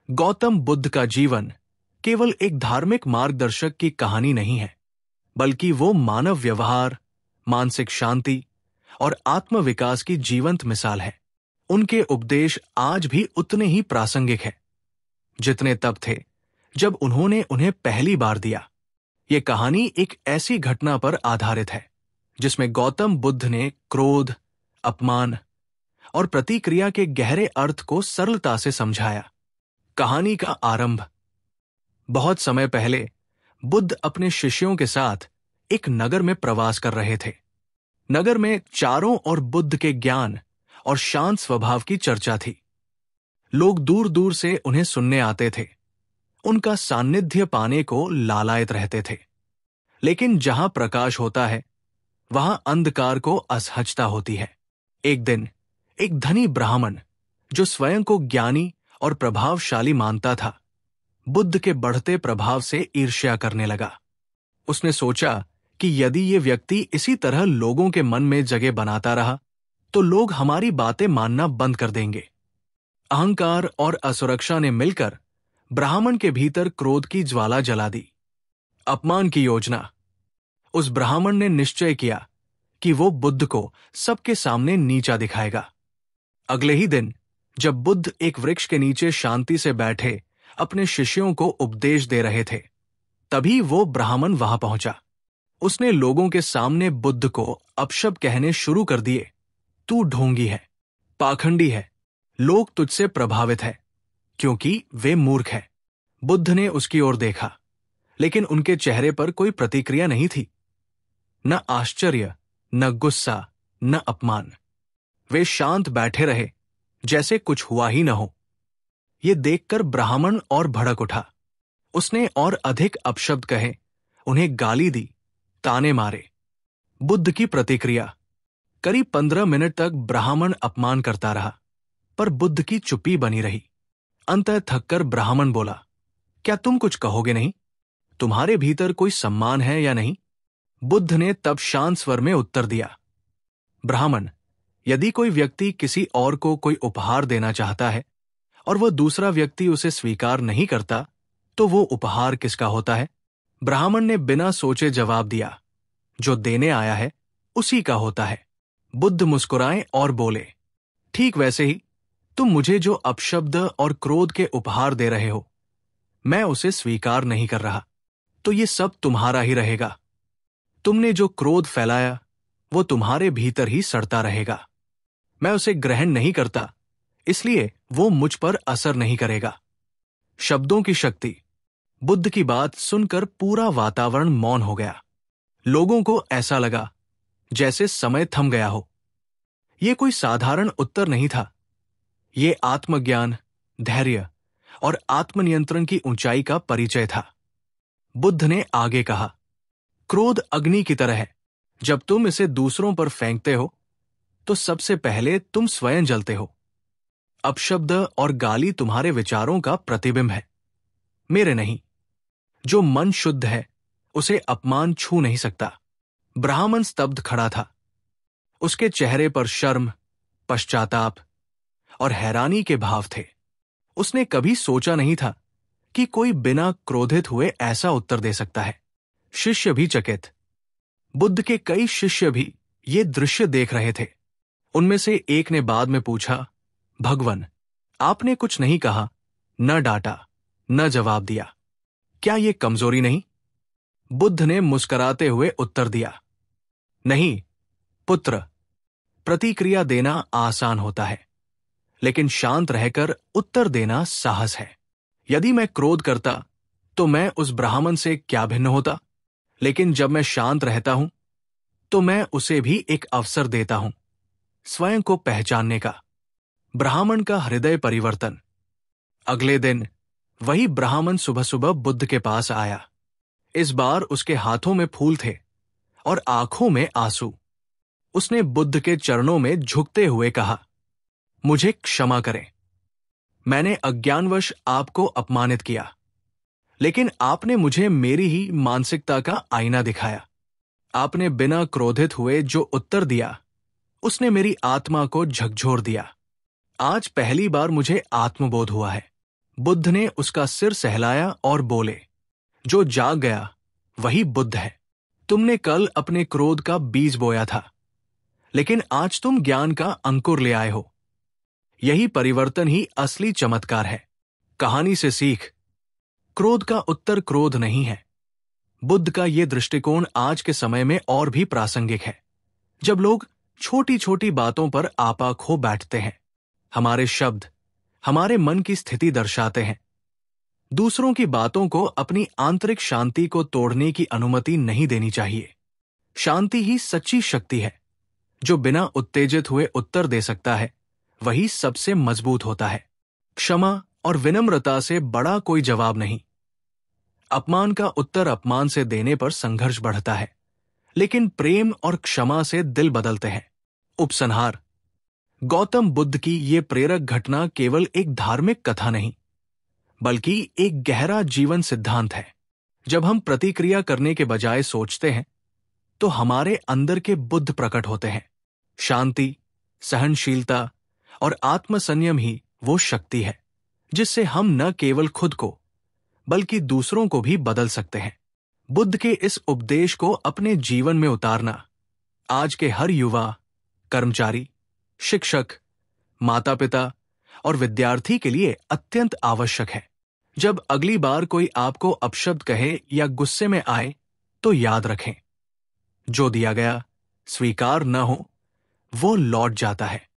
गौतम बुद्ध का जीवन केवल एक धार्मिक मार्गदर्शक की कहानी नहीं है, बल्कि वो मानव व्यवहार, मानसिक शांति और आत्मविकास की जीवंत मिसाल है। उनके उपदेश आज भी उतने ही प्रासंगिक हैं जितने तब थे जब उन्होंने उन्हें पहली बार दिया। ये कहानी एक ऐसी घटना पर आधारित है जिसमें गौतम बुद्ध ने क्रोध, अपमान और प्रतिक्रिया के गहरे अर्थ को सरलता से समझाया। कहानी का आरंभ। बहुत समय पहले बुद्ध अपने शिष्यों के साथ एक नगर में प्रवास कर रहे थे। नगर में चारों ओर बुद्ध के ज्ञान और शांत स्वभाव की चर्चा थी। लोग दूर दूर से उन्हें सुनने आते थे, उनका सान्निध्य पाने को लालायित रहते थे। लेकिन जहां प्रकाश होता है, वहां अंधकार को असहजता होती है। एक दिन एक धनी ब्राह्मण, जो स्वयं को ज्ञानी और प्रभावशाली मानता था, बुद्ध के बढ़ते प्रभाव से ईर्ष्या करने लगा। उसने सोचा कि यदि ये व्यक्ति इसी तरह लोगों के मन में जगह बनाता रहा तो लोग हमारी बातें मानना बंद कर देंगे। अहंकार और असुरक्षा ने मिलकर ब्राह्मण के भीतर क्रोध की ज्वाला जला दी। अपमान की योजना। उस ब्राह्मण ने निश्चय किया कि वो बुद्ध को सबके सामने नीचा दिखाएगा। अगले ही दिन जब बुद्ध एक वृक्ष के नीचे शांति से बैठे अपने शिष्यों को उपदेश दे रहे थे, तभी वो ब्राह्मण वहां पहुंचा। उसने लोगों के सामने बुद्ध को अपशब्द कहने शुरू कर दिए। तू ढोंगी है, पाखंडी है, लोग तुझसे प्रभावित है क्योंकि वे मूर्ख हैं। बुद्ध ने उसकी ओर देखा, लेकिन उनके चेहरे पर कोई प्रतिक्रिया नहीं थी। न आश्चर्य, न गुस्सा, न अपमान। वे शांत बैठे रहे, जैसे कुछ हुआ ही न हो। ये देखकर ब्राह्मण और भड़क उठा। उसने और अधिक अपशब्द कहे, उन्हें गाली दी, ताने मारे। बुद्ध की प्रतिक्रिया। करीब 15 मिनट तक ब्राह्मण अपमान करता रहा, पर बुद्ध की चुप्पी बनी रही। अंततः थककर ब्राह्मण बोला, क्या तुम कुछ कहोगे नहीं? तुम्हारे भीतर कोई सम्मान है या नहीं? बुद्ध ने तब शांत स्वर में उत्तर दिया, ब्राह्मण, यदि कोई व्यक्ति किसी और को कोई उपहार देना चाहता है और वह दूसरा व्यक्ति उसे स्वीकार नहीं करता, तो वो उपहार किसका होता है? ब्राह्मण ने बिना सोचे जवाब दिया, जो देने आया है उसी का होता है। बुद्ध मुस्कुराए और बोले, ठीक वैसे ही तुम मुझे जो अपशब्द और क्रोध के उपहार दे रहे हो, मैं उसे स्वीकार नहीं कर रहा, तो ये सब तुम्हारा ही रहेगा। तुमने जो क्रोध फैलाया वो तुम्हारे भीतर ही सड़ता रहेगा। मैं उसे ग्रहण नहीं करता, इसलिए वो मुझ पर असर नहीं करेगा। शब्दों की शक्ति। बुद्ध की बात सुनकर पूरा वातावरण मौन हो गया। लोगों को ऐसा लगा जैसे समय थम गया हो। ये कोई साधारण उत्तर नहीं था, ये आत्मज्ञान, धैर्य और आत्मनियंत्रण की ऊंचाई का परिचय था। बुद्ध ने आगे कहा, क्रोध अग्नि की तरह है। जब तुम इसे दूसरों पर फेंकते हो तो सबसे पहले तुम स्वयं जलते हो। अपशब्द और गाली तुम्हारे विचारों का प्रतिबिंब है, मेरे नहीं। जो मन शुद्ध है उसे अपमान छू नहीं सकता। ब्राह्मण स्तब्ध खड़ा था। उसके चेहरे पर शर्म, पश्चाताप और हैरानी के भाव थे। उसने कभी सोचा नहीं था कि कोई बिना क्रोधित हुए ऐसा उत्तर दे सकता है। शिष्य भी चकित। बुद्ध के कई शिष्य भी ये दृश्य देख रहे थे। उनमें से एक ने बाद में पूछा, भगवन, आपने कुछ नहीं कहा, न डांटा, न जवाब दिया, क्या ये कमजोरी नहीं? बुद्ध ने मुस्कुराते हुए उत्तर दिया, नहीं पुत्र, प्रतिक्रिया देना आसान होता है, लेकिन शांत रहकर उत्तर देना साहस है। यदि मैं क्रोध करता तो मैं उस ब्राह्मण से क्या भिन्न होता? लेकिन जब मैं शांत रहता हूं तो मैं उसे भी एक अवसर देता हूं स्वयं को पहचानने का। ब्राह्मण का हृदय परिवर्तन। अगले दिन वही ब्राह्मण सुबह सुबह बुद्ध के पास आया। इस बार उसके हाथों में फूल थे और आंखों में आंसू। उसने बुद्ध के चरणों में झुकते हुए कहा, मुझे क्षमा करें, मैंने अज्ञानवश आपको अपमानित किया, लेकिन आपने मुझे मेरी ही मानसिकता का आईना दिखाया। आपने बिना क्रोधित हुए जो उत्तर दिया उसने मेरी आत्मा को झकझोर दिया। आज पहली बार मुझे आत्मबोध हुआ है। बुद्ध ने उसका सिर सहलाया और बोले, जो जाग गया वही बुद्ध है। तुमने कल अपने क्रोध का बीज बोया था, लेकिन आज तुम ज्ञान का अंकुर ले आए हो। यही परिवर्तन ही असली चमत्कार है। कहानी से सीख, क्रोध का उत्तर क्रोध नहीं है। बुद्ध का यह दृष्टिकोण आज के समय में और भी प्रासंगिक है, जब लोग छोटी छोटी बातों पर आपा खो बैठते हैं। हमारे शब्द हमारे मन की स्थिति दर्शाते हैं। दूसरों की बातों को अपनी आंतरिक शांति को तोड़ने की अनुमति नहीं देनी चाहिए। शांति ही सच्ची शक्ति है। जो बिना उत्तेजित हुए उत्तर दे सकता है, वही सबसे मजबूत होता है। क्षमा और विनम्रता से बड़ा कोई जवाब नहीं। अपमान का उत्तर अपमान से देने पर संघर्ष बढ़ता है, लेकिन प्रेम और क्षमा से दिल बदलते हैं। उपसंहार, गौतम बुद्ध की ये प्रेरक घटना केवल एक धार्मिक कथा नहीं, बल्कि एक गहरा जीवन सिद्धांत है। जब हम प्रतिक्रिया करने के बजाय सोचते हैं, तो हमारे अंदर के बुद्ध प्रकट होते हैं। शांति, सहनशीलता और आत्मसंयम ही वो शक्ति है जिससे हम न केवल खुद को बल्कि दूसरों को भी बदल सकते हैं। बुद्ध के इस उपदेश को अपने जीवन में उतारना आज के हर युवा, कर्मचारी, शिक्षक, माता-पिता और विद्यार्थी के लिए अत्यंत आवश्यक है। जब अगली बार कोई आपको अपशब्द कहे या गुस्से में आए, तो याद रखें, जो दिया गया स्वीकार न हो वो लौट जाता है।